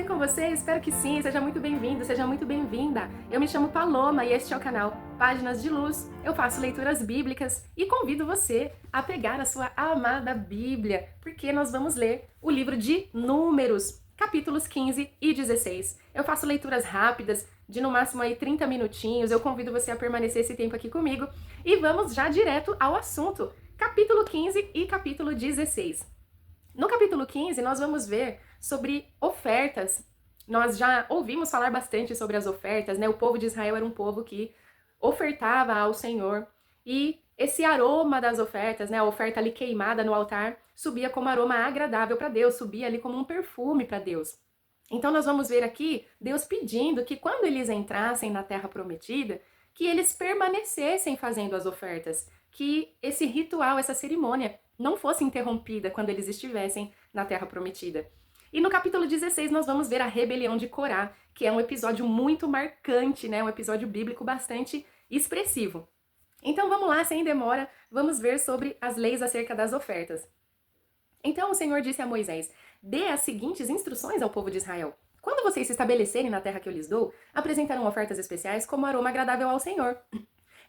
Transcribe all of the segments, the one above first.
bem com você? Espero que sim, seja muito bem-vindo, seja muito bem-vinda. Eu me chamo Paloma e este é o canal Páginas de Luz. Eu faço leituras bíblicas e convido você a pegar a sua amada Bíblia, porque nós vamos ler o livro de Números, capítulos 15 e 16. Eu faço leituras rápidas, de no máximo aí 30 minutinhos, eu convido você a permanecer esse tempo aqui comigo e vamos já direto ao assunto, capítulo 15 e capítulo 16. No capítulo 15, nós vamos ver sobre ofertas. Nós já ouvimos falar bastante sobre as ofertas, né? O povo de Israel era um povo que ofertava ao Senhor. E esse aroma das ofertas, né? A oferta ali queimada no altar, subia como aroma agradável para Deus, subia ali como um perfume para Deus. Então nós vamos ver aqui Deus pedindo que quando eles entrassem na terra prometida, que eles permanecessem fazendo as ofertas, que esse ritual, essa cerimônia não fosse interrompida quando eles estivessem na terra prometida. E no capítulo 16 nós vamos ver a rebelião de Corá, que é um episódio muito marcante, né? Um episódio bíblico bastante expressivo. Então vamos lá, sem demora, vamos ver sobre as leis acerca das ofertas. Então o Senhor disse a Moisés: dê as seguintes instruções ao povo de Israel. Quando vocês se estabelecerem na terra que eu lhes dou, apresentarão ofertas especiais como aroma agradável ao Senhor.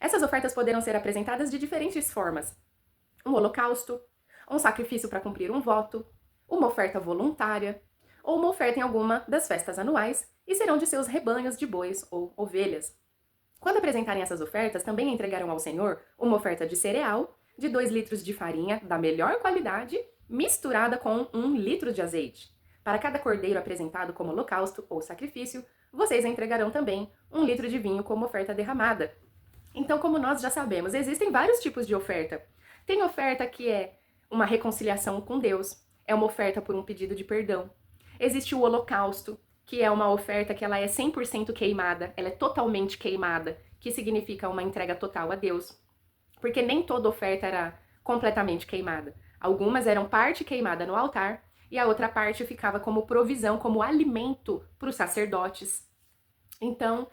Essas ofertas poderão ser apresentadas de diferentes formas: um holocausto, um sacrifício para cumprir um voto, uma oferta voluntária, ou uma oferta em alguma das festas anuais, e serão de seus rebanhos de bois ou ovelhas. Quando apresentarem essas ofertas, também entregarão ao Senhor uma oferta de cereal, de 2 litros de farinha da melhor qualidade, misturada com 1 litro de azeite. Para cada cordeiro apresentado como holocausto ou sacrifício, vocês entregarão também 1 litro de vinho como oferta derramada. Então, como nós já sabemos, existem vários tipos de oferta. Tem oferta que é uma reconciliação com Deus, é uma oferta por um pedido de perdão. Existe o holocausto, que é uma oferta que ela é 100% queimada, ela é totalmente queimada, que significa uma entrega total a Deus. Porque nem toda oferta era completamente queimada. Algumas eram parte queimada no altar e a outra parte ficava como provisão, como alimento para os sacerdotes. Então,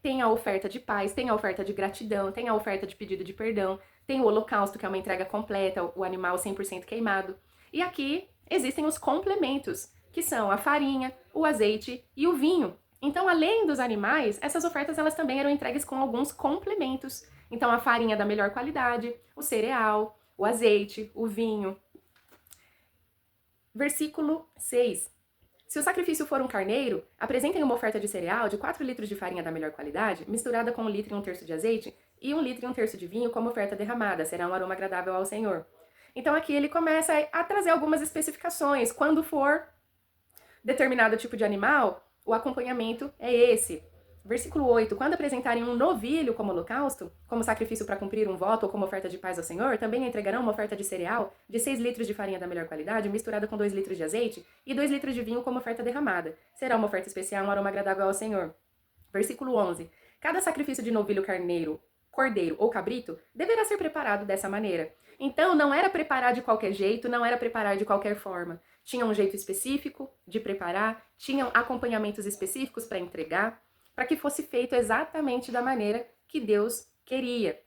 tem a oferta de paz, tem a oferta de gratidão, tem a oferta de pedido de perdão, tem o holocausto, que é uma entrega completa, o animal 100% queimado. E aqui existem os complementos, que são a farinha, o azeite e o vinho. Então, além dos animais, essas ofertas elas também eram entregues com alguns complementos. Então, a farinha da melhor qualidade, o cereal, o azeite, o vinho. Versículo 6. Se o sacrifício for um carneiro, apresentem uma oferta de cereal de 4 litros de farinha da melhor qualidade, misturada com 1 litro e 1/3 de azeite, e 1 litro e 1/3 de vinho como oferta derramada. Será um aroma agradável ao Senhor. Então aqui ele começa a trazer algumas especificações. Quando for determinado tipo de animal, o acompanhamento é esse. Versículo 8. Quando apresentarem um novilho como holocausto, como sacrifício para cumprir um voto ou como oferta de paz ao Senhor, também entregarão uma oferta de cereal de 6 litros de farinha da melhor qualidade, misturada com 2 litros de azeite, e 2 litros de vinho como oferta derramada. Será uma oferta especial, um aroma agradável ao Senhor. Versículo 11. Cada sacrifício de novilho, carneiro, cordeiro ou cabrito deverá ser preparado dessa maneira. Então, não era preparar de qualquer jeito, não era preparar de qualquer forma. Tinha um jeito específico de preparar, tinham acompanhamentos específicos para entregar, para que fosse feito exatamente da maneira que Deus queria.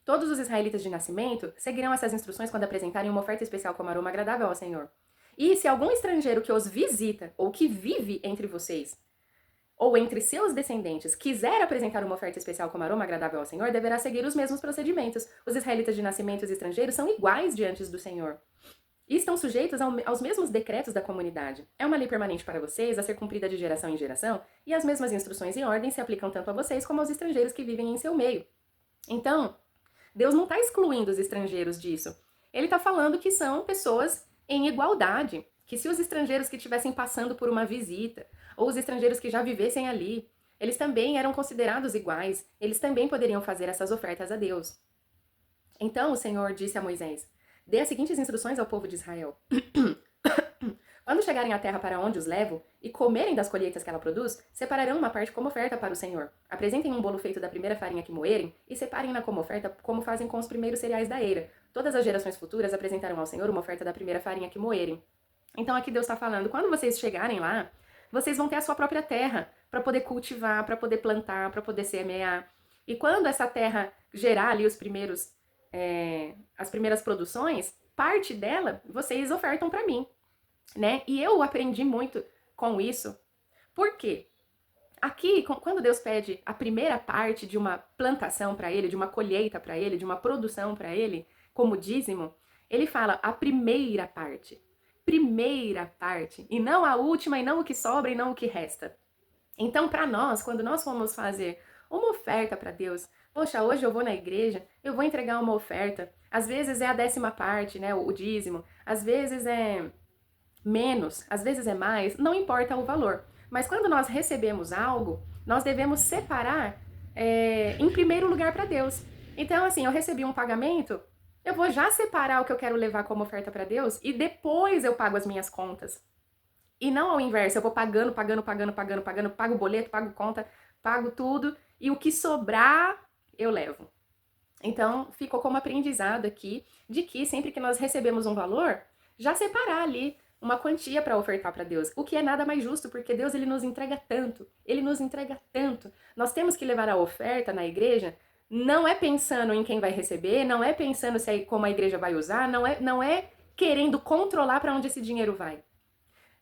Todos os israelitas de nascimento seguirão essas instruções quando apresentarem uma oferta especial como aroma agradável ao Senhor. E se algum estrangeiro que os visita ou que vive entre vocês, ou entre seus descendentes, quiser apresentar uma oferta especial como aroma agradável ao Senhor, deverá seguir os mesmos procedimentos. Os israelitas de nascimento e os estrangeiros são iguais diante do Senhor e estão sujeitos aos mesmos decretos da comunidade. É uma lei permanente para vocês, a ser cumprida de geração em geração, e as mesmas instruções e ordens se aplicam tanto a vocês como aos estrangeiros que vivem em seu meio. Então, Deus não está excluindo os estrangeiros disso. Ele está falando que são pessoas em igualdade, que se os estrangeiros que estivessem passando por uma visita, ou os estrangeiros que já vivessem ali, eles também eram considerados iguais, eles também poderiam fazer essas ofertas a Deus. Então o Senhor disse a Moisés: dê as seguintes instruções ao povo de Israel. Quando chegarem à terra para onde os levo e comerem das colheitas que ela produz, separarão uma parte como oferta para o Senhor. Apresentem um bolo feito da primeira farinha que moerem e separem-na como oferta, como fazem com os primeiros cereais da eira. Todas as gerações futuras apresentarão ao Senhor uma oferta da primeira farinha que moerem. Então aqui Deus está falando, quando vocês chegarem lá, vocês vão ter a sua própria terra para poder cultivar, para poder plantar, para poder semear. E quando essa terra gerar ali as primeiras produções, parte dela vocês ofertam para mim, né? E eu aprendi muito com isso. Por quê? Aqui, quando Deus pede a primeira parte de uma plantação para ele, de uma colheita para ele, de uma produção para ele, como dízimo, ele fala a primeira parte. Primeira parte. E não a última, e não o que sobra, e não o que resta. Então, para nós, quando nós formos fazer uma oferta para Deus, poxa, hoje eu vou na igreja, eu vou entregar uma oferta. Às vezes é a 10ª parte, né, o dízimo. Às vezes é menos, às vezes é mais, não importa o valor. Mas quando nós recebemos algo, nós devemos separar em primeiro lugar para Deus. Então, assim, eu recebi um pagamento, eu vou já separar o que eu quero levar como oferta para Deus e depois eu pago as minhas contas. E não ao inverso, eu vou pagando, pago o boleto, pago conta, pago tudo e o que sobrar eu levo. Então, ficou como aprendizado aqui de que sempre que nós recebemos um valor, já separar ali uma quantia para ofertar para Deus, o que é nada mais justo, porque Deus ele nos entrega tanto, ele nos entrega tanto. Nós temos que levar a oferta na igreja, não é pensando em quem vai receber, não é pensando se como a igreja vai usar, não é querendo controlar para onde esse dinheiro vai.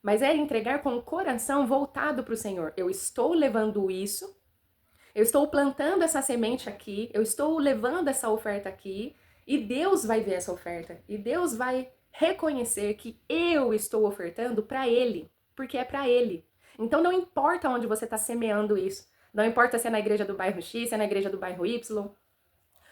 Mas é entregar com o coração voltado para o Senhor. Eu estou levando isso, eu estou plantando essa semente aqui, eu estou levando essa oferta aqui, e Deus vai ver essa oferta, e Deus vai reconhecer que eu estou ofertando para Ele, porque é para Ele. Então não importa onde você está semeando isso, não importa se é na igreja do bairro X, se é na igreja do bairro Y,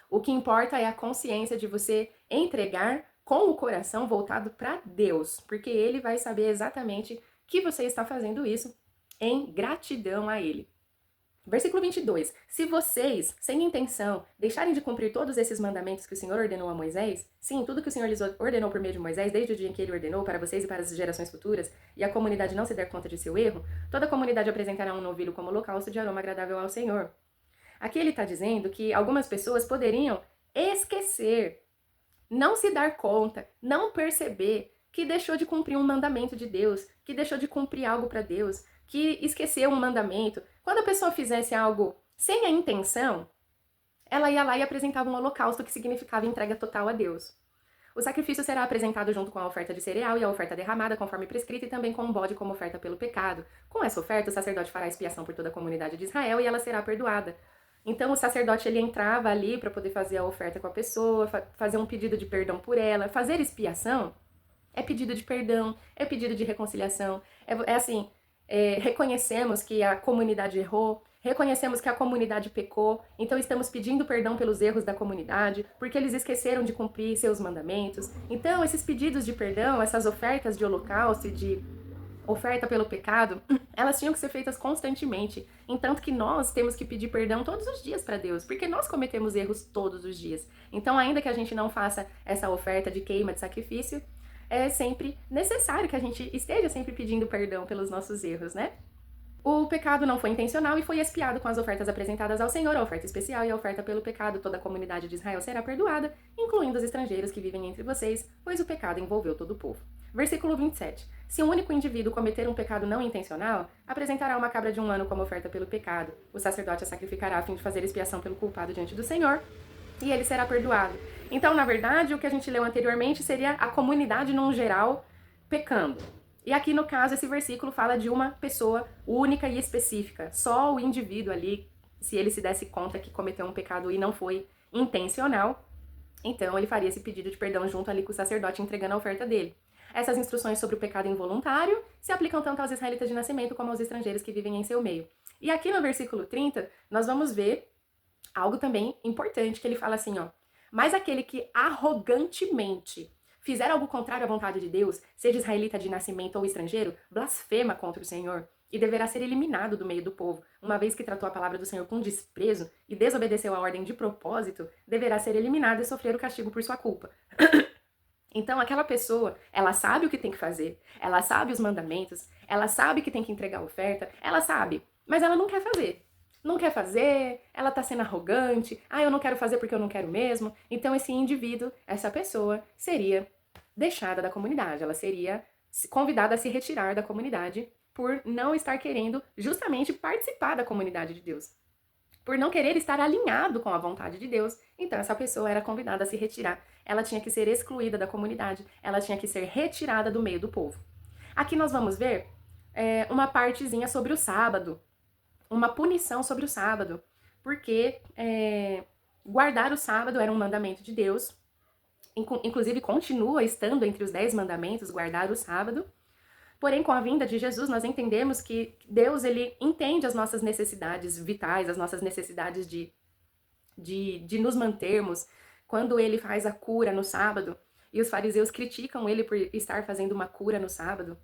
o que importa é a consciência de você entregar com o coração voltado para Deus, porque Ele vai saber exatamente que você está fazendo isso em gratidão a Ele. Versículo 22. Se vocês, sem intenção, deixarem de cumprir todos esses mandamentos que o Senhor ordenou a Moisés, sim, tudo que o Senhor lhes ordenou por meio de Moisés, desde o dia em que ele ordenou para vocês e para as gerações futuras, e a comunidade não se der conta de seu erro, toda a comunidade apresentará um novilho como holocausto de aroma agradável ao Senhor. Aqui ele está dizendo que algumas pessoas poderiam esquecer, não se dar conta, não perceber que deixou de cumprir um mandamento de Deus, que deixou de cumprir algo para Deus, que esqueceu um mandamento. Quando a pessoa fizesse algo sem a intenção, ela ia lá e apresentava um holocausto que significava entrega total a Deus. O sacrifício será apresentado junto com a oferta de cereal e a oferta derramada, conforme prescrito, e também com um bode como oferta pelo pecado. Com essa oferta, o sacerdote fará expiação por toda a comunidade de Israel e ela será perdoada. Então o sacerdote ele entrava ali para poder fazer a oferta com a pessoa, fazer um pedido de perdão por ela. Fazer expiação é pedido de perdão, é pedido de reconciliação. Reconhecemos que a comunidade errou, reconhecemos que a comunidade pecou, então estamos pedindo perdão pelos erros da comunidade, porque eles esqueceram de cumprir seus mandamentos. Então esses pedidos de perdão, essas ofertas de holocausto e de oferta pelo pecado, elas tinham que ser feitas constantemente. Entanto que nós temos que pedir perdão todos os dias para Deus, porque nós cometemos erros todos os dias. Então, ainda que a gente não faça essa oferta de queima, de sacrifício, é sempre necessário que a gente esteja sempre pedindo perdão pelos nossos erros, né? O pecado não foi intencional e foi expiado com as ofertas apresentadas ao Senhor, a oferta especial e a oferta pelo pecado. Toda a comunidade de Israel será perdoada, incluindo os estrangeiros que vivem entre vocês, pois o pecado envolveu todo o povo. Versículo 27. Se um único indivíduo cometer um pecado não intencional, apresentará uma cabra de 1 ano como oferta pelo pecado. O sacerdote a sacrificará a fim de fazer expiação pelo culpado diante do Senhor, e ele será perdoado. Então, na verdade, o que a gente leu anteriormente seria a comunidade num geral pecando. E aqui, no caso, esse versículo fala de uma pessoa única e específica. Só o indivíduo ali, se ele se desse conta que cometeu um pecado e não foi intencional, então ele faria esse pedido de perdão junto ali com o sacerdote entregando a oferta dele. Essas instruções sobre o pecado involuntário se aplicam tanto aos israelitas de nascimento como aos estrangeiros que vivem em seu meio. E aqui no versículo 30, nós vamos ver algo também importante, que ele fala assim, ó. Mas aquele que arrogantemente fizer algo contrário à vontade de Deus, seja israelita de nascimento ou estrangeiro, blasfema contra o Senhor e deverá ser eliminado do meio do povo. Uma vez que tratou a palavra do Senhor com desprezo e desobedeceu a ordem de propósito, deverá ser eliminado e sofrer o castigo por sua culpa. Então, aquela pessoa, ela sabe o que tem que fazer, ela sabe os mandamentos, ela sabe que tem que entregar a oferta, ela sabe, mas ela não quer fazer. Não quer fazer, ela tá sendo arrogante, eu não quero fazer porque eu não quero mesmo. Então, esse indivíduo, essa pessoa, seria deixada da comunidade, ela seria convidada a se retirar da comunidade por não estar querendo justamente participar da comunidade de Deus. Por não querer estar alinhado com a vontade de Deus, então essa pessoa era convidada a se retirar. Ela tinha que ser excluída da comunidade, ela tinha que ser retirada do meio do povo. Aqui nós vamos ver uma partezinha sobre o sábado, uma punição sobre o sábado, porque guardar o sábado era um mandamento de Deus, inclusive continua estando entre os 10 mandamentos, guardar o sábado. Porém, com a vinda de Jesus, nós entendemos que Deus, ele entende as nossas necessidades vitais, as nossas necessidades de nos mantermos. Quando ele faz a cura no sábado, e os fariseus criticam ele por estar fazendo uma cura no sábado,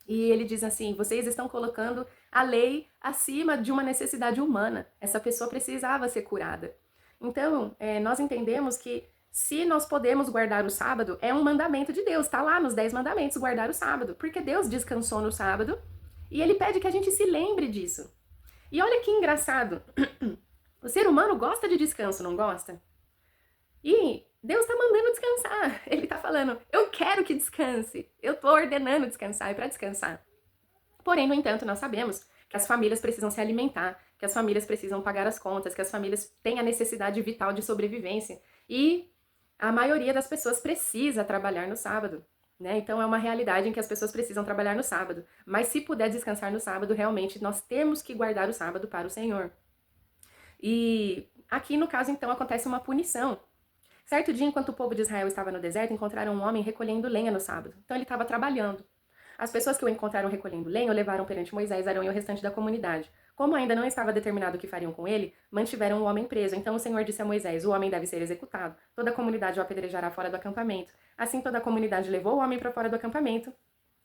e ele diz assim: vocês estão colocando a lei acima de uma necessidade humana. Essa pessoa precisava ser curada. Então, nós entendemos que se nós podemos guardar o sábado, é um mandamento de Deus. Está lá nos 10 mandamentos, guardar o sábado. Porque Deus descansou no sábado e ele pede que a gente se lembre disso. E olha que engraçado. O ser humano gosta de descanso, não gosta? E Deus está mandando descansar. Ele está falando: eu quero que descanse. Eu estou ordenando descansar, é para descansar. Porém, no entanto, nós sabemos que as famílias precisam se alimentar, que as famílias precisam pagar as contas, que as famílias têm a necessidade vital de sobrevivência. E a maioria das pessoas precisa trabalhar no sábado, né? Então é uma realidade em que as pessoas precisam trabalhar no sábado. Mas se puder descansar no sábado, realmente nós temos que guardar o sábado para o Senhor. E aqui, no caso, então, acontece uma punição. Certo dia, enquanto o povo de Israel estava no deserto, encontraram um homem recolhendo lenha no sábado. Então ele estava trabalhando. As pessoas que o encontraram recolhendo lenha o levaram perante Moisés, Arão e o restante da comunidade. Como ainda não estava determinado o que fariam com ele, mantiveram o homem preso. Então o Senhor disse a Moisés: o homem deve ser executado. Toda a comunidade o apedrejará fora do acampamento. Assim toda a comunidade levou o homem para fora do acampamento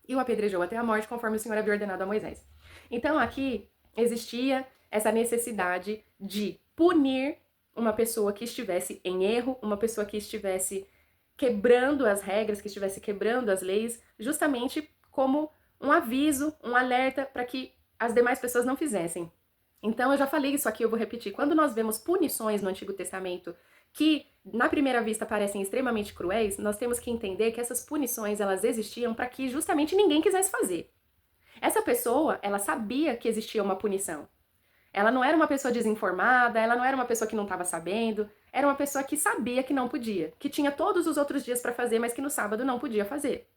e o apedrejou até a morte, conforme o Senhor havia ordenado a Moisés. Então aqui existia essa necessidade de punir uma pessoa que estivesse em erro, uma pessoa que estivesse quebrando as regras, que estivesse quebrando as leis, justamente como um aviso, um alerta para que as demais pessoas não fizessem. Então eu já falei isso aqui, eu vou repetir. Quando nós vemos punições no Antigo Testamento que na primeira vista parecem extremamente cruéis, nós temos que entender que essas punições elas existiam para que justamente ninguém quisesse fazer. Essa pessoa, ela sabia que existia uma punição. Ela não era uma pessoa desinformada, ela não era uma pessoa que não estava sabendo, era uma pessoa que sabia que não podia, que tinha todos os outros dias para fazer, mas que no sábado não podia fazer.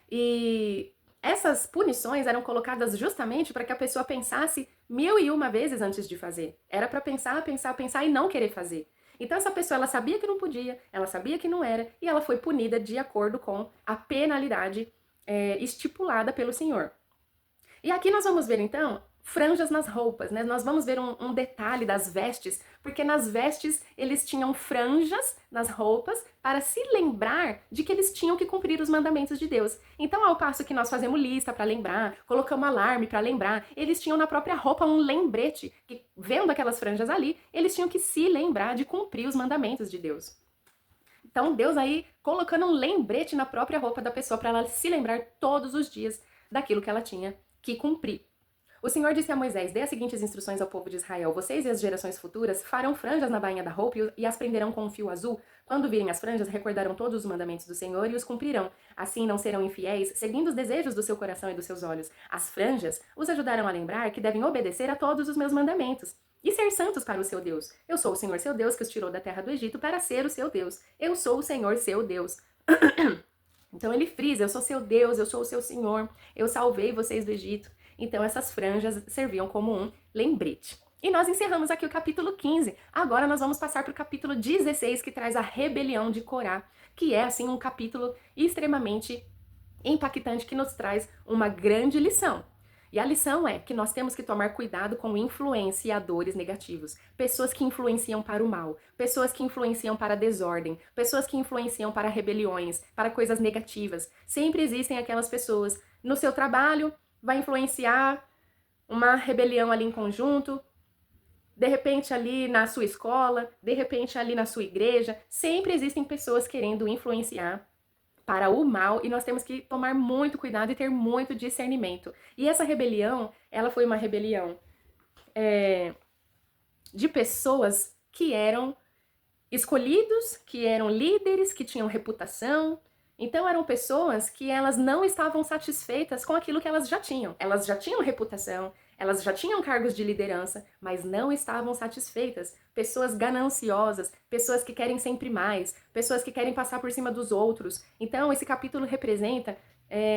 E essas punições eram colocadas justamente para que a pessoa pensasse 1001 vezes antes de fazer. Era para pensar, pensar, pensar e não querer fazer. Então essa pessoa, ela sabia que não podia, ela sabia que não era, e ela foi punida de acordo com a penalidade estipulada pelo Senhor. E aqui nós vamos ver então franjas nas roupas, né? Nós vamos ver um detalhe das vestes, porque nas vestes eles tinham franjas nas roupas para se lembrar de que eles tinham que cumprir os mandamentos de Deus. Então, ao passo que nós fazemos lista para lembrar, colocamos alarme para lembrar, eles tinham na própria roupa um lembrete, que vendo aquelas franjas ali, eles tinham que se lembrar de cumprir os mandamentos de Deus. Então, Deus aí colocando um lembrete na própria roupa da pessoa para ela se lembrar todos os dias daquilo que ela tinha que cumprir. O Senhor disse a Moisés: dê as seguintes instruções ao povo de Israel: vocês e as gerações futuras farão franjas na bainha da roupa e as prenderão com um fio azul. Quando virem as franjas, recordarão todos os mandamentos do Senhor e os cumprirão. Assim não serão infiéis, seguindo os desejos do seu coração e dos seus olhos. As franjas os ajudarão a lembrar que devem obedecer a todos os meus mandamentos e ser santos para o seu Deus. Eu sou o Senhor seu Deus, que os tirou da terra do Egito para ser o seu Deus. Eu sou o Senhor seu Deus. Então ele frisa: eu sou seu Deus, eu sou o seu Senhor, eu salvei vocês do Egito. Então essas franjas serviam como um lembrete. E nós encerramos aqui o capítulo 15. Agora nós vamos passar para o capítulo 16, que traz a rebelião de Corá, que é assim um capítulo extremamente impactante, que nos traz uma grande lição. E a lição é que nós temos que tomar cuidado com influenciadores negativos. Pessoas que influenciam para o mal, pessoas que influenciam para a desordem, pessoas que influenciam para rebeliões, para coisas negativas. Sempre existem aquelas pessoas no seu trabalho, vai influenciar uma rebelião ali em conjunto, de repente ali na sua escola, de repente ali na sua igreja. Sempre existem pessoas querendo influenciar para o mal e nós temos que tomar muito cuidado e ter muito discernimento. E essa rebelião, ela foi uma rebelião de pessoas que eram escolhidos, que eram líderes, que tinham reputação. Então eram pessoas que elas não estavam satisfeitas com aquilo que elas já tinham. Elas já tinham reputação, elas já tinham cargos de liderança, mas não estavam satisfeitas. Pessoas gananciosas, pessoas que querem sempre mais, pessoas que querem passar por cima dos outros. Então esse capítulo representa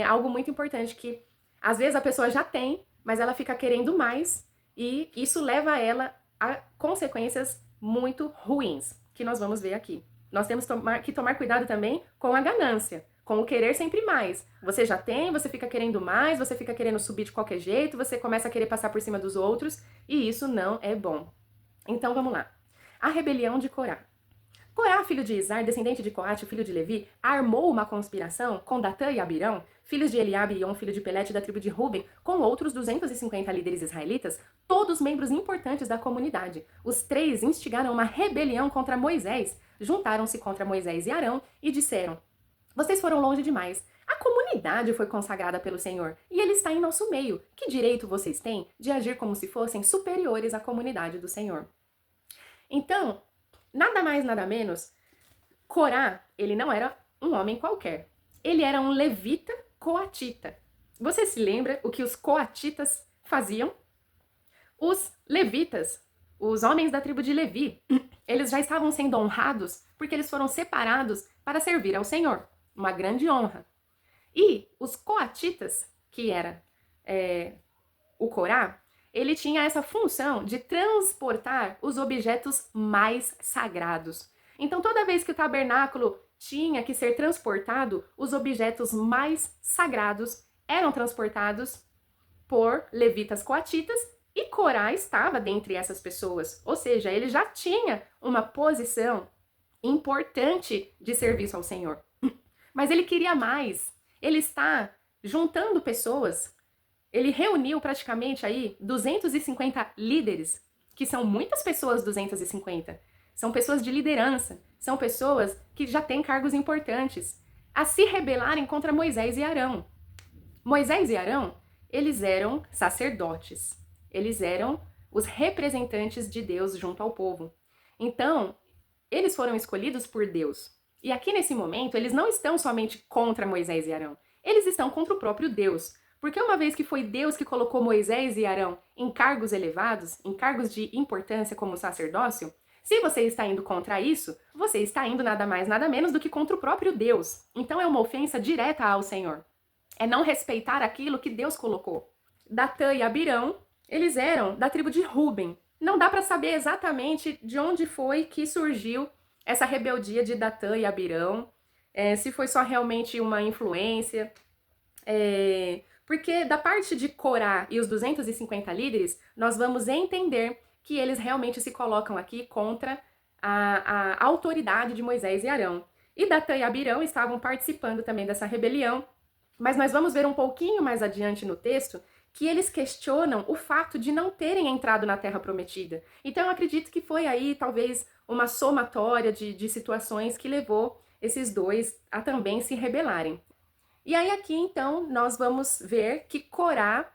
algo muito importante, que Às vezes a pessoa já tem, mas ela fica querendo mais e isso leva ela a consequências muito ruins, que nós vamos ver aqui. Nós temos que tomar cuidado também com a ganância, com o querer sempre mais. Você já tem, você fica querendo mais, você fica querendo subir de qualquer jeito, você começa a querer passar por cima dos outros, e isso não é bom. Então vamos lá. A rebelião de Corá. Corá, filho de Izar, descendente de Coate, filho de Levi, armou uma conspiração com Datã e Abirão, filhos de Eliabe e On, filho de Pelete, da tribo de Ruben, com outros 250 líderes israelitas, todos membros importantes da comunidade. Os três instigaram uma rebelião contra Moisés, juntaram-se contra Moisés e Arão e disseram: vocês foram longe demais. A comunidade foi consagrada pelo Senhor e ele está em nosso meio. Que direito vocês têm de agir como se fossem superiores à comunidade do Senhor? Então, nada mais, nada menos, Corá, ele não era um homem qualquer. Ele era um levita coatita. Você se lembra o que os coatitas faziam? Os levitas, os homens da tribo de Levi, eles já estavam sendo honrados porque eles foram separados para servir ao Senhor. Uma grande honra. E os coatitas, que era o Corá, ele tinha essa função de transportar os objetos mais sagrados. Então, toda vez que o tabernáculo tinha que ser transportado, os objetos mais sagrados eram transportados por levitas coatitas e Corá estava dentre essas pessoas. Ou seja, ele já tinha uma posição importante de serviço ao Senhor. Mas ele queria mais. Ele está juntando pessoas. Ele reuniu praticamente aí 250 líderes, que são muitas pessoas, 250. São pessoas de liderança, são pessoas que já têm cargos importantes, a se rebelarem contra Moisés e Arão. Moisés e Arão, eles eram sacerdotes. Eles eram os representantes de Deus junto ao povo. Então, eles foram escolhidos por Deus. E aqui nesse momento, eles não estão somente contra Moisés e Arão. Eles estão contra o próprio Deus. Porque uma vez que foi Deus que colocou Moisés e Arão em cargos elevados, em cargos de importância como sacerdócio, se você está indo contra isso, você está indo nada mais, nada menos do que contra o próprio Deus. Então é uma ofensa direta ao Senhor. É não respeitar aquilo que Deus colocou. Datã e Abirão, eles eram da tribo de Ruben. Não dá para saber exatamente de onde foi que surgiu essa rebeldia de Datã e Abirão, se foi só realmente uma influência. Porque da parte de Corá e os 250 líderes, nós vamos entender que eles realmente se colocam aqui contra a autoridade de Moisés e Arão. E Datã e Abirão estavam participando também dessa rebelião, mas nós vamos ver um pouquinho mais adiante no texto que eles questionam o fato de não terem entrado na Terra Prometida. Então eu acredito que foi aí talvez uma somatória de situações que levou esses dois a também se rebelarem. E aí aqui, então, nós vamos ver que Corá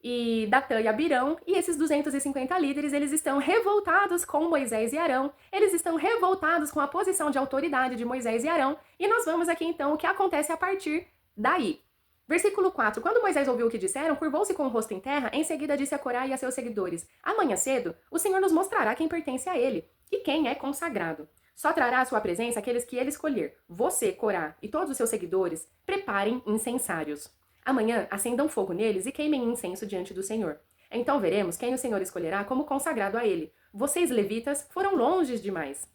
e Datã e Abirão e esses 250 líderes, eles estão revoltados com Moisés e Arão, eles estão revoltados com a posição de autoridade de Moisés e Arão, e nós vamos aqui, então, o que acontece a partir daí. Versículo 4. Quando Moisés ouviu o que disseram, curvou-se com o rosto em terra, em seguida disse a Corá e a seus seguidores: amanhã cedo, o Senhor nos mostrará quem pertence a ele e quem é consagrado. Só trará à sua presença aqueles que ele escolher. Você, Corá, e todos os seus seguidores, preparem incensários. Amanhã acendam fogo neles e queimem incenso diante do Senhor. Então veremos quem o Senhor escolherá como consagrado a ele. Vocês, levitas, foram longe demais.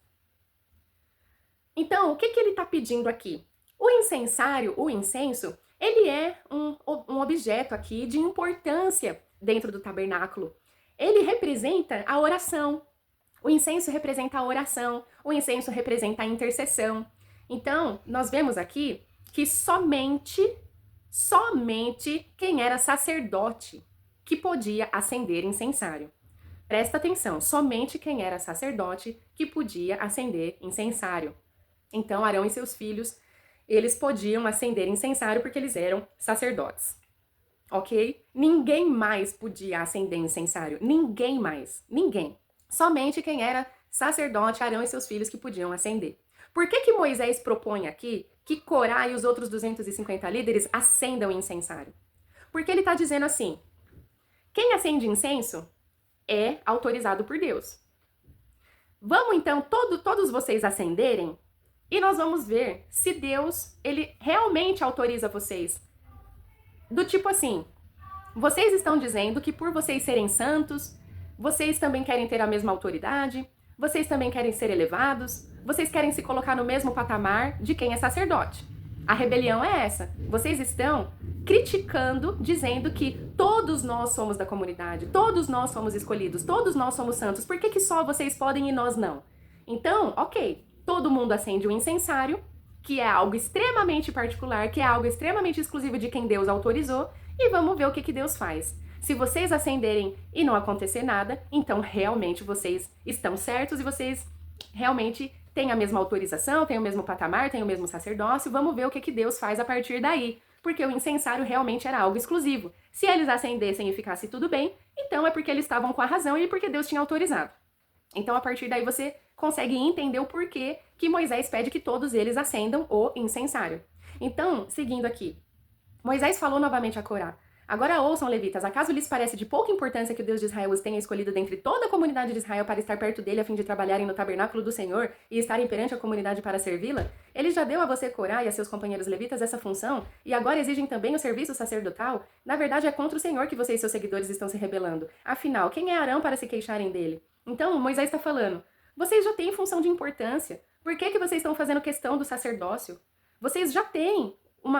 Então, o que ele está pedindo aqui? O incensário, o incenso, ele é um objeto aqui de importância dentro do tabernáculo. Ele representa a oração. O incenso representa a oração, o incenso representa a intercessão. Então, nós vemos aqui que somente quem era sacerdote que podia acender incensário. Presta atenção, somente quem era sacerdote que podia acender incensário. Então, Arão e seus filhos, eles podiam acender incensário porque eles eram sacerdotes. Ok? Ninguém mais podia acender incensário. Ninguém mais. Ninguém. Somente quem era sacerdote, Arão e seus filhos, que podiam acender. Por que Moisés propõe aqui que Corá e os outros 250 líderes acendam incensário? Porque ele está dizendo assim: quem acende incenso é autorizado por Deus. Vamos então todos vocês acenderem e nós vamos ver se Deus ele realmente autoriza vocês. Do tipo assim, vocês estão dizendo que por vocês serem santos, vocês também querem ter a mesma autoridade, vocês também querem ser elevados, vocês querem se colocar no mesmo patamar de quem é sacerdote. A rebelião é essa. Vocês estão criticando, dizendo que todos nós somos da comunidade, todos nós somos escolhidos, todos nós somos santos. Por que só vocês podem e nós não? Então, ok, todo mundo acende um incensário, que é algo extremamente particular, que é algo extremamente exclusivo de quem Deus autorizou, e vamos ver o que Deus faz. Se vocês acenderem e não acontecer nada, então realmente vocês estão certos e vocês realmente têm a mesma autorização, têm o mesmo patamar, têm o mesmo sacerdócio. Vamos ver o que Deus faz a partir daí, porque o incensário realmente era algo exclusivo. Se eles acendessem e ficasse tudo bem, então é porque eles estavam com a razão e porque Deus tinha autorizado. Então, a partir daí, você consegue entender o porquê que Moisés pede que todos eles acendam o incensário. Então, seguindo aqui, Moisés falou novamente a Corá: agora ouçam, levitas, acaso lhes parece de pouca importância que o Deus de Israel os tenha escolhido dentre toda a comunidade de Israel para estar perto dele a fim de trabalharem no tabernáculo do Senhor e estarem perante a comunidade para servi-la? Ele já deu a você, Corá, e a seus companheiros levitas essa função e agora exigem também o serviço sacerdotal? Na verdade, é contra o Senhor que você e seus seguidores estão se rebelando. Afinal, quem é Arão para se queixarem dele? Então, Moisés está falando: vocês já têm função de importância. Por que vocês estão fazendo questão do sacerdócio? Vocês já têm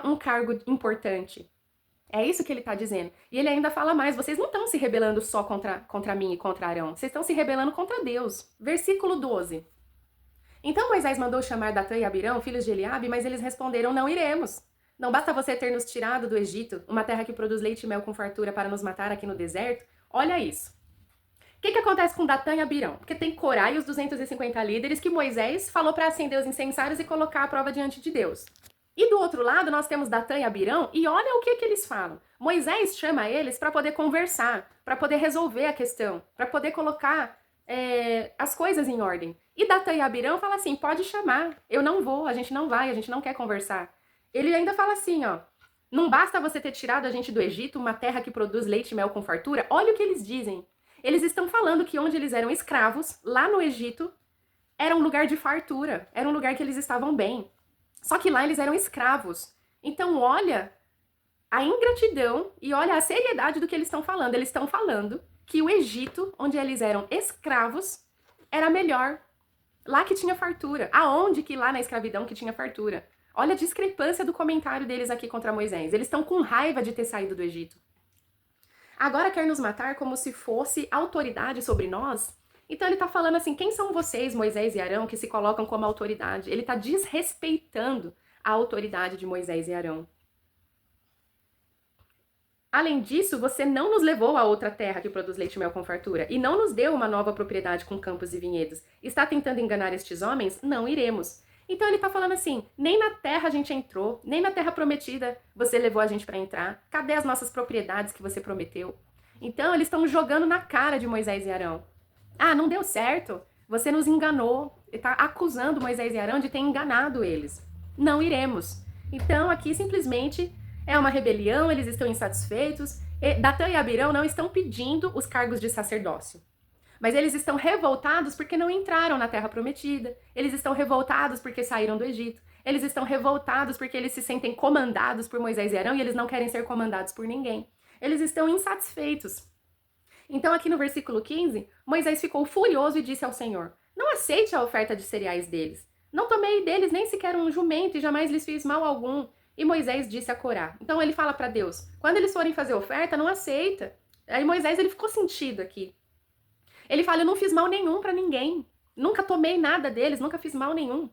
um cargo importante. É isso que ele está dizendo. E ele ainda fala mais: vocês não estão se rebelando só contra mim e contra Arão. Vocês estão se rebelando contra Deus. Versículo 12. Então Moisés mandou chamar Datã e Abirão, filhos de Eliabe, mas eles responderam: não iremos. Não basta você ter nos tirado do Egito, uma terra que produz leite e mel com fartura, para nos matar aqui no deserto? Olha isso. O que acontece com Datã e Abirão? Porque tem Corá e os 250 líderes que Moisés falou para acender os incensários e colocar a prova diante de Deus. E do outro lado nós temos Datã e Abirão, e olha o que eles falam. Moisés chama eles para poder conversar, para poder resolver a questão, para poder colocar as coisas em ordem. E Datã e Abirão falam assim: pode chamar, eu não vou, a gente não vai, a gente não quer conversar. Ele ainda fala assim, ó: não basta você ter tirado a gente do Egito, uma terra que produz leite e mel com fartura. Olha o que eles dizem. Eles estão falando que onde eles eram escravos, lá no Egito, era um lugar de fartura, era um lugar que eles estavam bem. Só que lá eles eram escravos. Então olha a ingratidão e olha a seriedade do que eles estão falando. Eles estão falando que o Egito, onde eles eram escravos, era melhor. Lá que tinha fartura. Aonde que lá na escravidão que tinha fartura? Olha a discrepância do comentário deles aqui contra Moisés. Eles estão com raiva de ter saído do Egito. Agora quer nos matar como se fosse autoridade sobre nós? Então ele está falando assim: quem são vocês, Moisés e Arão, que se colocam como autoridade? Ele está desrespeitando a autoridade de Moisés e Arão. Além disso, você não nos levou a outra terra que produz leite e mel com fartura, e não nos deu uma nova propriedade com campos e vinhedos. Está tentando enganar estes homens? Não iremos. Então ele está falando assim: nem na terra a gente entrou, nem na terra prometida você levou a gente para entrar. Cadê as nossas propriedades que você prometeu? Então eles estão jogando na cara de Moisés e Arão. Ah, não deu certo, você nos enganou. Ele está acusando Moisés e Arão de ter enganado eles. Não iremos. Então aqui simplesmente é uma rebelião, eles estão insatisfeitos. Datã e Abirão não estão pedindo os cargos de sacerdócio. Mas eles estão revoltados porque não entraram na terra prometida. Eles estão revoltados porque saíram do Egito. Eles estão revoltados porque eles se sentem comandados por Moisés e Arão e eles não querem ser comandados por ninguém. Eles estão insatisfeitos. Então aqui no versículo 15, Moisés ficou furioso e disse ao Senhor: não aceite a oferta de cereais deles. Não tomei deles nem sequer um jumento e jamais lhes fiz mal algum. E Moisés disse a Corá. Então ele fala para Deus: quando eles forem fazer oferta, não aceita. Aí Moisés ele ficou sentido aqui. Ele fala: eu não fiz mal nenhum para ninguém. Nunca tomei nada deles, nunca fiz mal nenhum.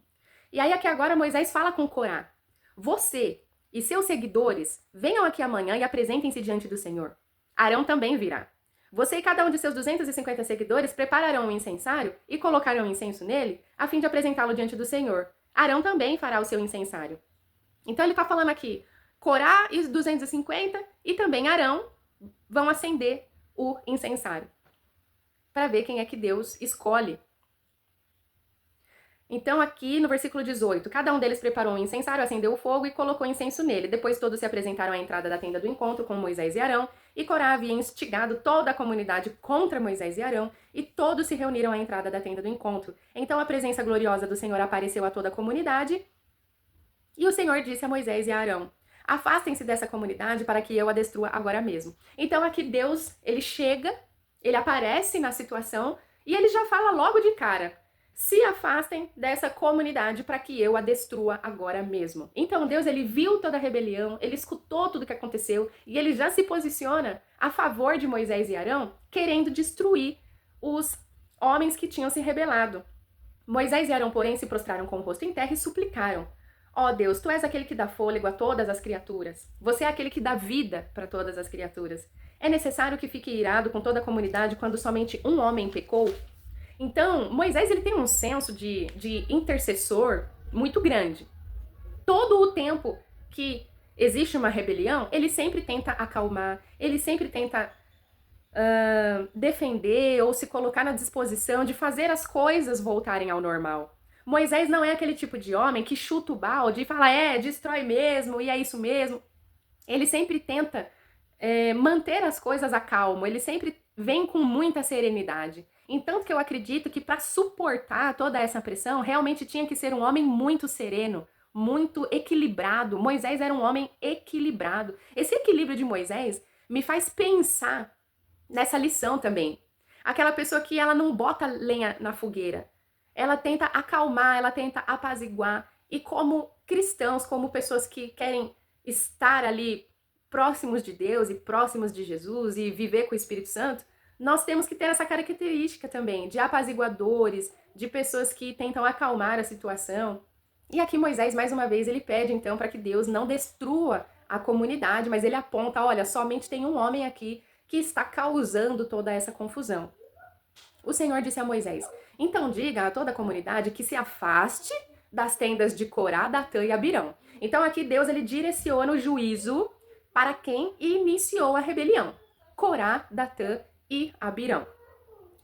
E aí aqui agora Moisés fala com Corá: você e seus seguidores venham aqui amanhã e apresentem-se diante do Senhor. Arão também virá. Você e cada um de seus 250 seguidores prepararão um incensário e colocarão incenso nele, a fim de apresentá-lo diante do Senhor. Arão também fará o seu incensário. Então ele está falando aqui: Corá e os 250 e também Arão vão acender o incensário, para ver quem é que Deus escolhe. Então aqui no versículo 18, cada um deles preparou um incensário, acendeu o fogo e colocou incenso nele. Depois todos se apresentaram à entrada da tenda do encontro com Moisés e Arão, e Corá havia instigado toda a comunidade contra Moisés e Arão, e todos se reuniram à entrada da tenda do encontro. Então a presença gloriosa do Senhor apareceu a toda a comunidade, e o Senhor disse a Moisés e a Arão: Afastem-se dessa comunidade para que eu a destrua agora mesmo. Então aqui Deus, ele chega, ele aparece na situação e ele já fala logo de cara: se afastem dessa comunidade para que eu a destrua agora mesmo. Então Deus, ele viu toda a rebelião, ele escutou tudo o que aconteceu e ele já se posiciona a favor de Moisés e Arão, querendo destruir os homens que tinham se rebelado. Moisés e Arão, porém, se prostraram com o rosto em terra e suplicaram: ó Deus, tu és aquele que dá fôlego a todas as criaturas. Você é aquele que dá vida para todas as criaturas. É necessário que fique irado com toda a comunidade quando somente um homem pecou? Então, Moisés, ele tem um senso de intercessor muito grande. Todo o tempo que existe uma rebelião, ele sempre tenta acalmar, ele sempre tenta defender ou se colocar na disposição de fazer as coisas voltarem ao normal. Moisés não é aquele tipo de homem que chuta o balde e fala, destrói mesmo, e é isso mesmo. Ele sempre tenta manter as coisas a calmo, ele sempre vem com muita serenidade. Então que eu acredito que para suportar toda essa pressão, realmente tinha que ser um homem muito sereno, muito equilibrado. Moisés era um homem equilibrado. Esse equilíbrio de Moisés me faz pensar nessa lição também. Aquela pessoa que ela não bota lenha na fogueira. Ela tenta acalmar, ela tenta apaziguar. E como cristãos, como pessoas que querem estar ali próximos de Deus e próximos de Jesus e viver com o Espírito Santo, nós temos que ter essa característica também, de apaziguadores, de pessoas que tentam acalmar a situação. E aqui Moisés, mais uma vez, ele pede então para que Deus não destrua a comunidade, mas ele aponta, olha, somente tem um homem aqui que está causando toda essa confusão. O Senhor disse a Moisés, então diga a toda a comunidade que se afaste das tendas de Corá, Datã e Abirão. Então aqui Deus, ele direciona o juízo para quem iniciou a rebelião. Corá, Datã e Abirão.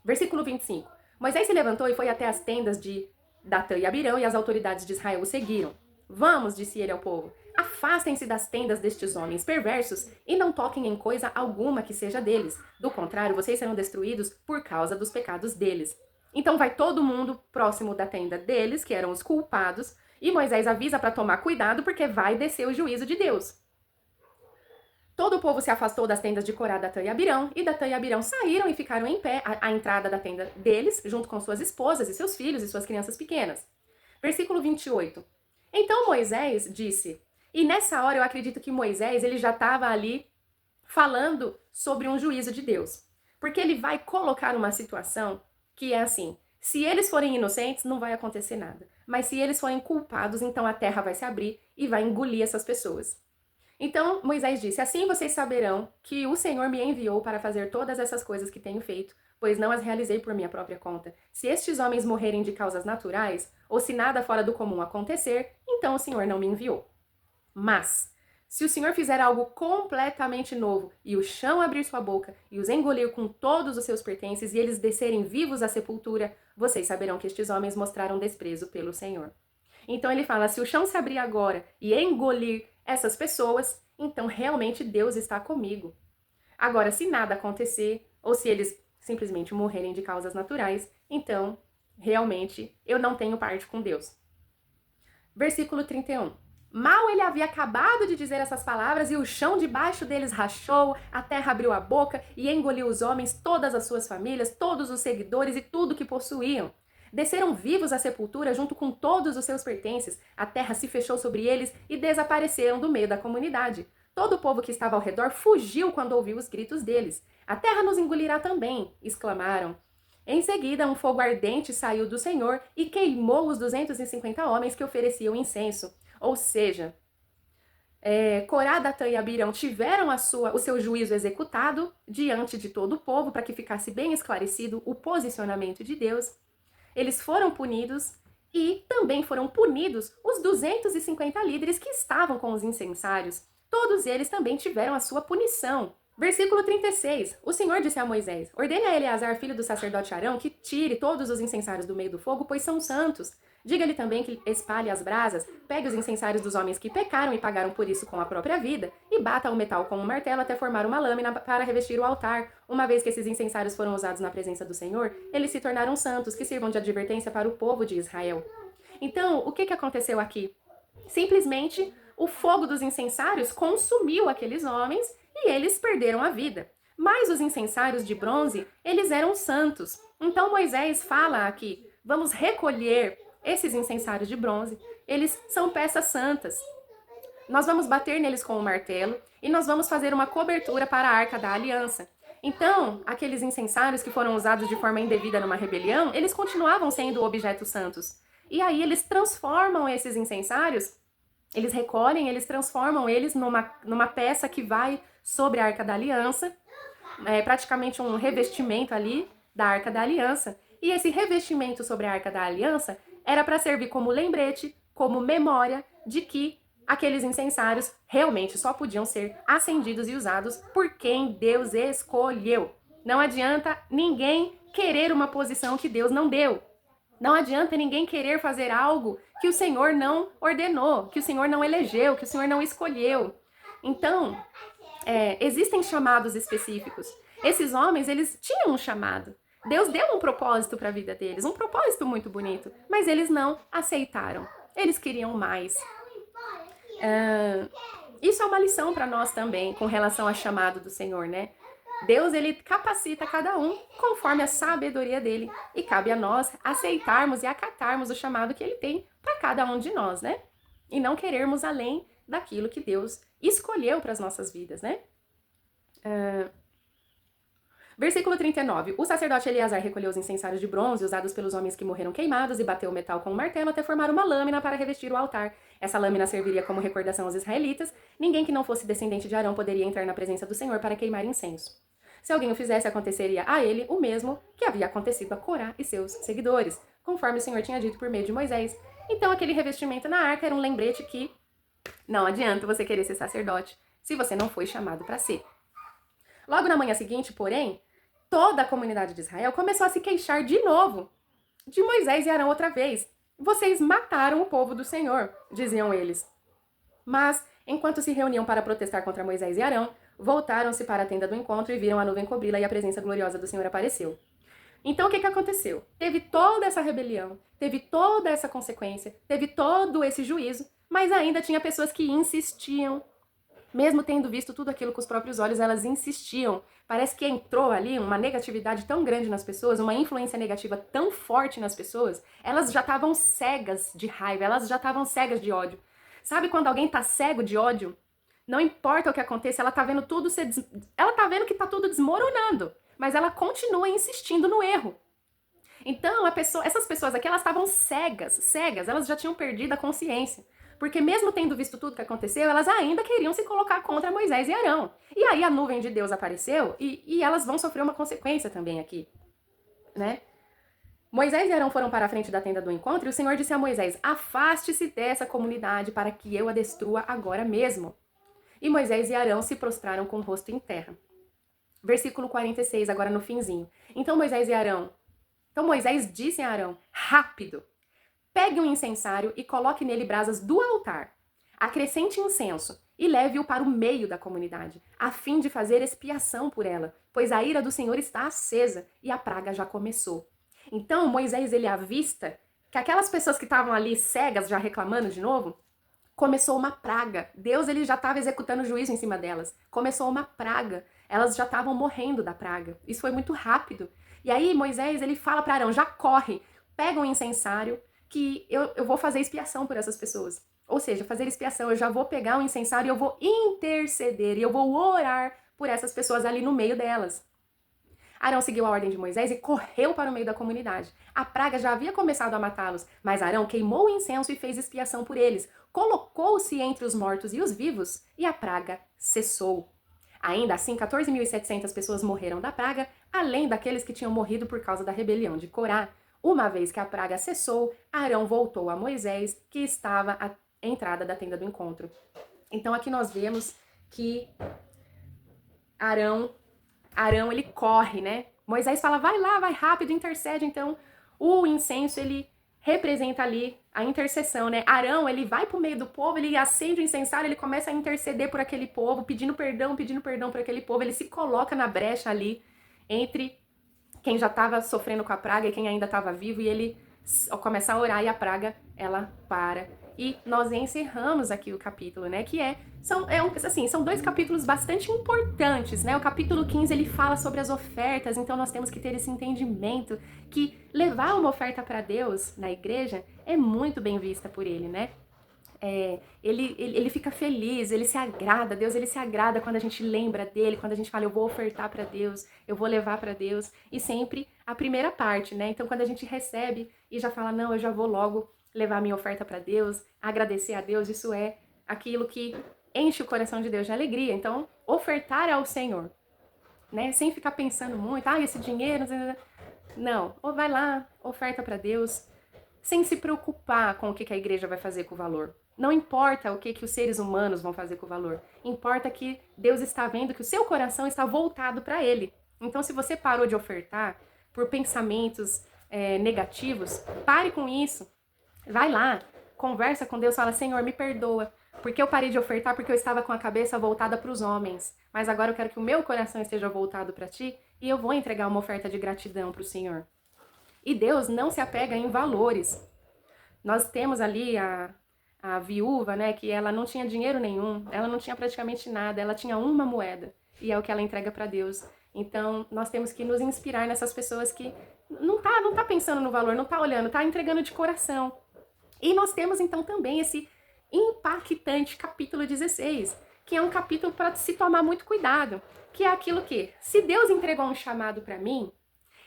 Versículo 25. Moisés se levantou e foi até as tendas de Datã e Abirão e as autoridades de Israel o seguiram. Vamos, disse ele ao povo, afastem-se das tendas destes homens perversos e não toquem em coisa alguma que seja deles. Do contrário, vocês serão destruídos por causa dos pecados deles. Então vai todo mundo próximo da tenda deles, que eram os culpados, e Moisés avisa para tomar cuidado porque vai descer o juízo de Deus. Todo o povo se afastou das tendas de Corá, Datã e Abirão, e Datã e Abirão saíram e ficaram em pé à entrada da tenda deles, junto com suas esposas e seus filhos e suas crianças pequenas. Versículo 28. Então Moisés disse, e nessa hora eu acredito que Moisés ele já estava ali falando sobre um juízo de Deus. Porque ele vai colocar uma situação que é assim, se eles forem inocentes não vai acontecer nada. Mas se eles forem culpados, então a terra vai se abrir e vai engolir essas pessoas. Então Moisés disse, assim vocês saberão que o Senhor me enviou para fazer todas essas coisas que tenho feito, pois não as realizei por minha própria conta. Se estes homens morrerem de causas naturais, ou se nada fora do comum acontecer, então o Senhor não me enviou. Mas, se o Senhor fizer algo completamente novo, e o chão abrir sua boca, e os engolir com todos os seus pertences, e eles descerem vivos à sepultura, vocês saberão que estes homens mostraram desprezo pelo Senhor. Então ele fala, se o chão se abrir agora e engolir essas pessoas, então realmente Deus está comigo. Agora, se nada acontecer, ou se eles simplesmente morrerem de causas naturais, então realmente eu não tenho parte com Deus. Versículo 31. Mal ele havia acabado de dizer essas palavras e o chão debaixo deles rachou, a terra abriu a boca e engoliu os homens, todas as suas famílias, todos os seguidores e tudo que possuíam. Desceram vivos à sepultura junto com todos os seus pertences. A terra se fechou sobre eles e desapareceram do meio da comunidade. Todo o povo que estava ao redor fugiu quando ouviu os gritos deles. A terra nos engolirá também, exclamaram. Em seguida, um fogo ardente saiu do Senhor e queimou os 250 homens que ofereciam incenso. Ou seja, Corá, Datã e Abirão tiveram o seu juízo executado diante de todo o povo para que ficasse bem esclarecido o posicionamento de Deus. Eles foram punidos e também foram punidos os 250 líderes que estavam com os incensários. Todos eles também tiveram a sua punição. Versículo 36. O Senhor disse a Moisés, ordene a Eleazar, filho do sacerdote Arão, que tire todos os incensários do meio do fogo, pois são santos. Diga-lhe também que espalhe as brasas, pegue os incensários dos homens que pecaram e pagaram por isso com a própria vida, e bata o metal com um martelo até formar uma lâmina para revestir o altar. Uma vez que esses incensários foram usados na presença do Senhor, eles se tornaram santos, que sirvam de advertência para o povo de Israel. Então, o que aconteceu aqui? Simplesmente, o fogo dos incensários consumiu aqueles homens e eles perderam a vida. Mas os incensários de bronze, eles eram santos. Então Moisés fala aqui, vamos recolher esses incensários de bronze, eles são peças santas. Nós vamos bater neles com o martelo e nós vamos fazer uma cobertura para a Arca da Aliança. Então, aqueles incensários que foram usados de forma indevida numa rebelião, eles continuavam sendo objetos santos. E aí eles transformam esses incensários, eles recolhem, eles transformam eles numa peça que vai sobre a Arca da Aliança, praticamente um revestimento ali da Arca da Aliança. E esse revestimento sobre a Arca da Aliança era para servir como lembrete, como memória de que aqueles incensários realmente só podiam ser acendidos e usados por quem Deus escolheu. Não adianta ninguém querer uma posição que Deus não deu. Não adianta ninguém querer fazer algo que o Senhor não ordenou, que o Senhor não elegeu, que o Senhor não escolheu. Então, existem chamados específicos. Esses homens, eles tinham um chamado. Deus deu um propósito para a vida deles, um propósito muito bonito, mas eles não aceitaram. Eles queriam mais. Isso é uma lição para nós também, com relação ao chamado do Senhor, né? Deus, ele capacita cada um conforme a sabedoria dele. E cabe a nós aceitarmos e acatarmos o chamado que ele tem para cada um de nós, né? E não querermos além daquilo que Deus escolheu para as nossas vidas, né? Versículo 39. O sacerdote Eleazar recolheu os incensários de bronze usados pelos homens que morreram queimados e bateu o metal com um martelo até formar uma lâmina para revestir o altar. Essa lâmina serviria como recordação aos israelitas. Ninguém que não fosse descendente de Arão poderia entrar na presença do Senhor para queimar incenso. Se alguém o fizesse, aconteceria a ele o mesmo que havia acontecido a Corá e seus seguidores, conforme o Senhor tinha dito por meio de Moisés. Então aquele revestimento na arca era um lembrete que não adianta você querer ser sacerdote se você não foi chamado para ser. Logo na manhã seguinte, porém, toda a comunidade de Israel começou a se queixar de novo de Moisés e Arão outra vez. Vocês mataram o povo do Senhor, diziam eles. Mas, enquanto se reuniam para protestar contra Moisés e Arão, voltaram-se para a tenda do encontro e viram a nuvem cobri-la e a presença gloriosa do Senhor apareceu. Então, o que aconteceu? Teve toda essa rebelião, teve toda essa consequência, teve todo esse juízo, mas ainda tinha pessoas que insistiam. Mesmo tendo visto tudo aquilo com os próprios olhos, elas insistiam. Parece que entrou ali uma negatividade tão grande nas pessoas, uma influência negativa tão forte nas pessoas, elas já estavam cegas de raiva, elas já estavam cegas de ódio. Sabe quando alguém tá cego de ódio? Não importa o que aconteça, ela tá vendo tudo ela tá vendo que tá tudo desmoronando, mas ela continua insistindo no erro. Então, essas pessoas aqui, elas estavam cegas, elas já tinham perdido a consciência. Porque mesmo tendo visto tudo que aconteceu, elas ainda queriam se colocar contra Moisés e Arão. E aí a nuvem de Deus apareceu e elas vão sofrer uma consequência também aqui, né? Moisés e Arão foram para a frente da tenda do encontro e o Senhor disse a Moisés: afaste-se dessa comunidade para que eu a destrua agora mesmo. E Moisés e Arão se prostraram com o rosto em terra. Versículo 46, agora no finzinho. Então Moisés disse a Arão: rápido! Pegue um incensário e coloque nele brasas do altar. Acrescente incenso e leve-o para o meio da comunidade, a fim de fazer expiação por ela, pois a ira do Senhor está acesa e a praga já começou. Então Moisés, ele avista que aquelas pessoas que estavam ali cegas, já reclamando de novo, começou uma praga. Deus, ele já estava executando juízo em cima delas. Começou uma praga. Elas já estavam morrendo da praga. Isso foi muito rápido. E aí Moisés, ele fala para Arão: já corre, pega um incensário, que eu vou fazer expiação por essas pessoas. Ou seja, fazer expiação, eu já vou pegar um incensário e eu vou interceder, e eu vou orar por essas pessoas ali no meio delas. Arão seguiu a ordem de Moisés e correu para o meio da comunidade. A praga já havia começado a matá-los, mas Arão queimou o incenso e fez expiação por eles. Colocou-se entre os mortos e os vivos, e a praga cessou. Ainda assim, 14.700 pessoas morreram da praga, além daqueles que tinham morrido por causa da rebelião de Corá. Uma vez que a praga cessou, Arão voltou a Moisés, que estava à entrada da tenda do encontro. Então aqui nós vemos que Arão ele corre, né? Moisés fala: vai lá, vai rápido, intercede. Então o incenso, ele representa ali a intercessão, né? Arão, ele vai pro meio do povo, ele acende o incensário, ele começa a interceder por aquele povo, pedindo perdão por aquele povo. Ele se coloca na brecha ali entre quem já estava sofrendo com a praga e quem ainda estava vivo, e ele começa a orar e a praga, ela para. E nós encerramos aqui o capítulo, né? São 2 capítulos bastante importantes, né? O capítulo 15 ele fala sobre as ofertas, então nós temos que ter esse entendimento que levar uma oferta para Deus na igreja é muito bem vista por ele, né? Ele fica feliz, ele se agrada, Deus ele se agrada quando a gente lembra dele, quando a gente fala, eu vou ofertar para Deus, eu vou levar para Deus, e sempre a primeira parte, né? Então quando a gente recebe e já fala, não, eu já vou logo levar minha oferta para Deus, agradecer a Deus, isso é aquilo que enche o coração de Deus de alegria. Então, ofertar ao Senhor, né? Sem ficar pensando muito, esse dinheiro, não, ou vai lá, oferta para Deus, sem se preocupar com o que a igreja vai fazer com o valor. Não importa o que os seres humanos vão fazer com o valor. Importa que Deus está vendo que o seu coração está voltado para Ele. Então, se você parou de ofertar por pensamentos negativos, pare com isso. Vai lá, conversa com Deus, fala, Senhor, me perdoa, porque eu parei de ofertar porque eu estava com a cabeça voltada para os homens. Mas agora eu quero que o meu coração esteja voltado para Ti e eu vou entregar uma oferta de gratidão para o Senhor. E Deus não se apega em valores. Nós temos ali a viúva, né, que ela não tinha dinheiro nenhum, ela não tinha praticamente nada, ela tinha uma moeda, e é o que ela entrega para Deus. Então, nós temos que nos inspirar nessas pessoas que não tá pensando no valor, não tá olhando, tá entregando de coração. E nós temos, então, também esse impactante capítulo 16, que é um capítulo para se tomar muito cuidado, que é aquilo que, se Deus entregou um chamado para mim,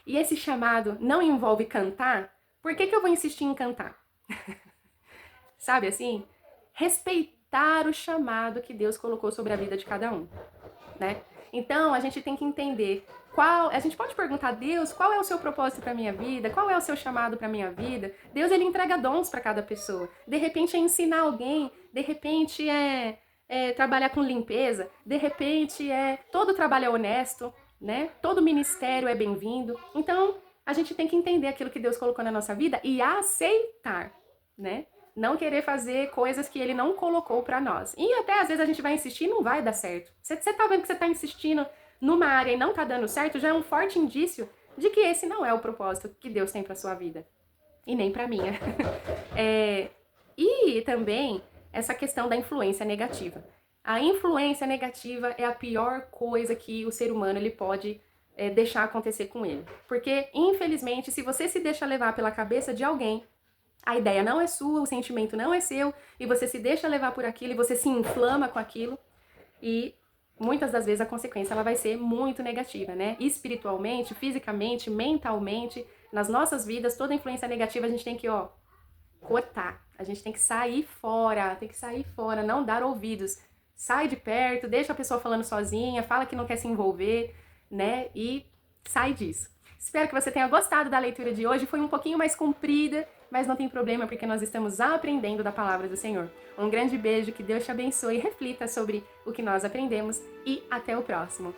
e esse chamado não envolve cantar, por que eu vou insistir em cantar? Sabe assim? Respeitar o chamado que Deus colocou sobre a vida de cada um, né? Então, a gente tem que entender a gente pode perguntar a Deus, qual é o seu propósito para minha vida? Qual é o seu chamado para minha vida? Deus, ele entrega dons para cada pessoa. De repente é ensinar alguém, de repente é trabalhar com limpeza, de repente todo trabalho é honesto, né? Todo ministério é bem-vindo. Então, a gente tem que entender aquilo que Deus colocou na nossa vida e aceitar, né? Não querer fazer coisas que ele não colocou pra nós. E até às vezes a gente vai insistir e não vai dar certo. Você tá vendo que você tá insistindo numa área e não tá dando certo, já é um forte indício de que esse não é o propósito que Deus tem pra sua vida. E nem pra minha. E também essa questão da influência negativa. A influência negativa é a pior coisa que o ser humano ele pode deixar acontecer com ele. Porque, infelizmente, se você se deixa levar pela cabeça de alguém, a ideia não é sua, o sentimento não é seu, e você se deixa levar por aquilo, e você se inflama com aquilo, e muitas das vezes a consequência ela vai ser muito negativa, né? Espiritualmente, fisicamente, mentalmente, nas nossas vidas, toda influência negativa a gente tem que, cortar. A gente tem que sair fora, não dar ouvidos. Sai de perto, deixa a pessoa falando sozinha, fala que não quer se envolver, né? E sai disso. Espero que você tenha gostado da leitura de hoje. Foi um pouquinho mais comprida, mas não tem problema porque nós estamos aprendendo da palavra do Senhor. Um grande beijo, que Deus te abençoe, reflita sobre o que nós aprendemos e até o próximo.